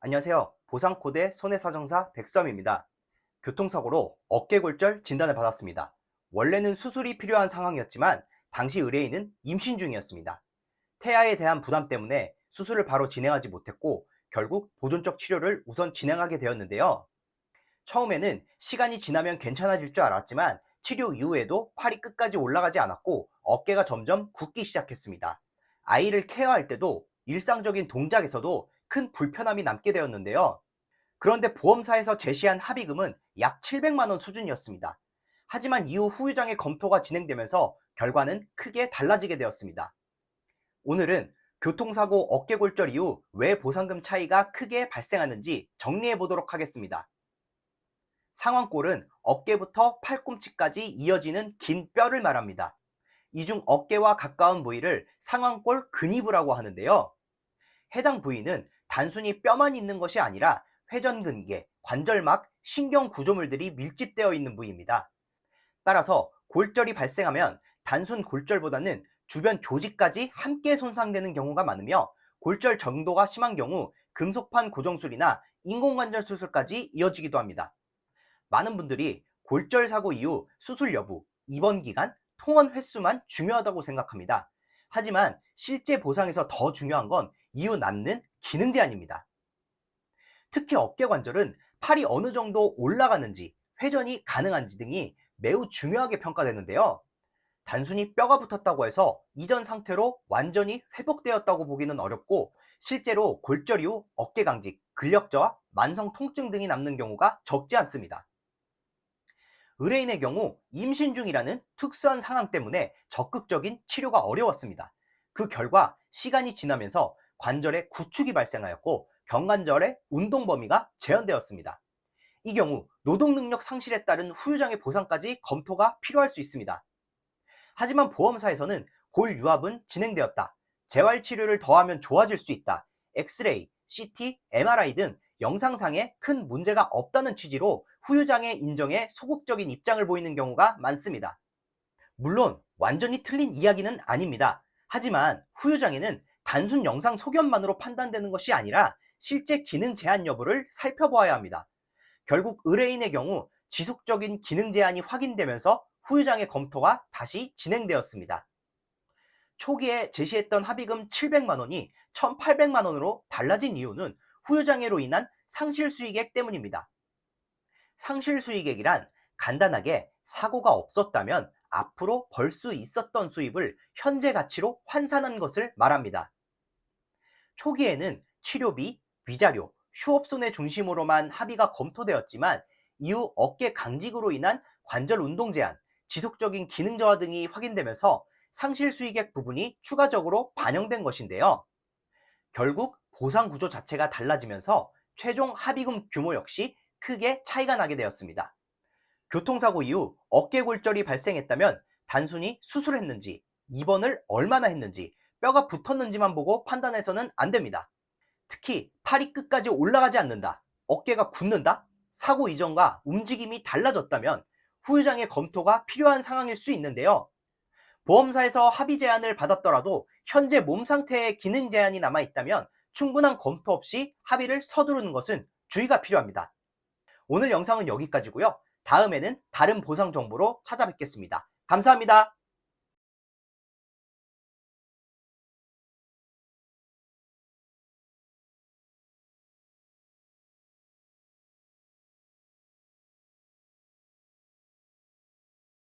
안녕하세요. 보상코드의 손해사정사 백수함입니다. 교통사고로 어깨골절 진단을 받았습니다. 원래는 수술이 필요한 상황이었지만 당시 의뢰인은 임신 중이었습니다. 태아에 대한 부담 때문에 수술을 바로 진행하지 못했고 결국 보존적 치료를 우선 진행하게 되었는데요. 처음에는 시간이 지나면 괜찮아질 줄 알았지만 치료 이후에도 팔이 끝까지 올라가지 않았고 어깨가 점점 굽기 시작했습니다. 아이를 케어할 때도 일상적인 동작에서도 큰 불편함이 남게 되었는데요. 그런데 보험사에서 제시한 합의금은 약 700만 원 수준이었습니다. 하지만 이후 후유장의 검토가 진행되면서 결과는 크게 달라지게 되었습니다. 오늘은 교통사고 어깨골절 이후 왜 보상금 차이가 크게 발생하는지 정리해 보도록 하겠습니다. 상완골은 어깨부터 팔꿈치까지 이어지는 긴 뼈를 말합니다. 이 중 어깨와 가까운 부위를 상완골 근위부라고 하는데요. 해당 부위는 단순히 뼈만 있는 것이 아니라 회전근개, 관절막, 신경 구조물들이 밀집되어 있는 부위입니다. 따라서 골절이 발생하면 단순 골절보다는 주변 조직까지 함께 손상되는 경우가 많으며 골절 정도가 심한 경우 금속판 고정술이나 인공관절 수술까지 이어지기도 합니다. 많은 분들이 골절 사고 이후 수술 여부, 입원 기간, 통원 횟수만 중요하다고 생각합니다. 하지만 실제 보상에서 더 중요한 건 이후 남는 기능 제한입니다. 특히 어깨 관절은 팔이 어느 정도 올라가는지, 회전이 가능한지 등이 매우 중요하게 평가되는데요. 단순히 뼈가 붙었다고 해서 이전 상태로 완전히 회복되었다고 보기는 어렵고 실제로 골절 이후 어깨 강직, 근력 저하, 만성 통증 등이 남는 경우가 적지 않습니다. 의뢰인의 경우 임신 중이라는 특수한 상황 때문에 적극적인 치료가 어려웠습니다. 그 결과 시간이 지나면서 관절에 구축이 발생하였고 경관절의 운동 범위가 제한되었습니다. 이 경우 노동 능력 상실에 따른 후유장애 보상까지 검토가 필요할 수 있습니다. 하지만 보험사에서는 골 유합은 진행되었다. 재활 치료를 더하면 좋아질 수 있다. 엑스레이, CT, MRI 등 영상상에 큰 문제가 없다는 취지로 후유장애 인정에 소극적인 입장을 보이는 경우가 많습니다. 물론 완전히 틀린 이야기는 아닙니다. 하지만 후유장애는 단순 영상 소견만으로 판단되는 것이 아니라 실제 기능 제한 여부를 살펴보아야 합니다. 결국 의뢰인의 경우 지속적인 기능 제한이 확인되면서 후유장애 검토가 다시 진행되었습니다. 초기에 제시했던 합의금 700만 원이 1,800만 원으로 달라진 이유는 후유장애로 인한 상실수익액 때문입니다. 상실수익액이란 간단하게 사고가 없었다면 앞으로 벌 수 있었던 수입을 현재 가치로 환산한 것을 말합니다. 초기에는 치료비, 위자료, 휴업손해 중심으로만 합의가 검토되었지만 이후 어깨 강직으로 인한 관절 운동 제한, 지속적인 기능 저하 등이 확인되면서 상실 수익액 부분이 추가적으로 반영된 것인데요. 결국 보상 구조 자체가 달라지면서 최종 합의금 규모 역시 크게 차이가 나게 되었습니다. 교통사고 이후 어깨 골절이 발생했다면 단순히 수술했는지, 입원을 얼마나 했는지, 뼈가 붙었는지만 보고 판단해서는 안 됩니다. 특히 팔이 끝까지 올라가지 않는다, 어깨가 굳는다, 사고 이전과 움직임이 달라졌다면 후유장애 검토가 필요한 상황일 수 있는데요. 보험사에서 합의 제한을 받았더라도 현재 몸 상태에 기능 제한이 남아 있다면 충분한 검토 없이 합의를 서두르는 것은 주의가 필요합니다. 오늘 영상은 여기까지고요. 다음에는 다른 보상 정보로 찾아뵙겠습니다. 감사합니다.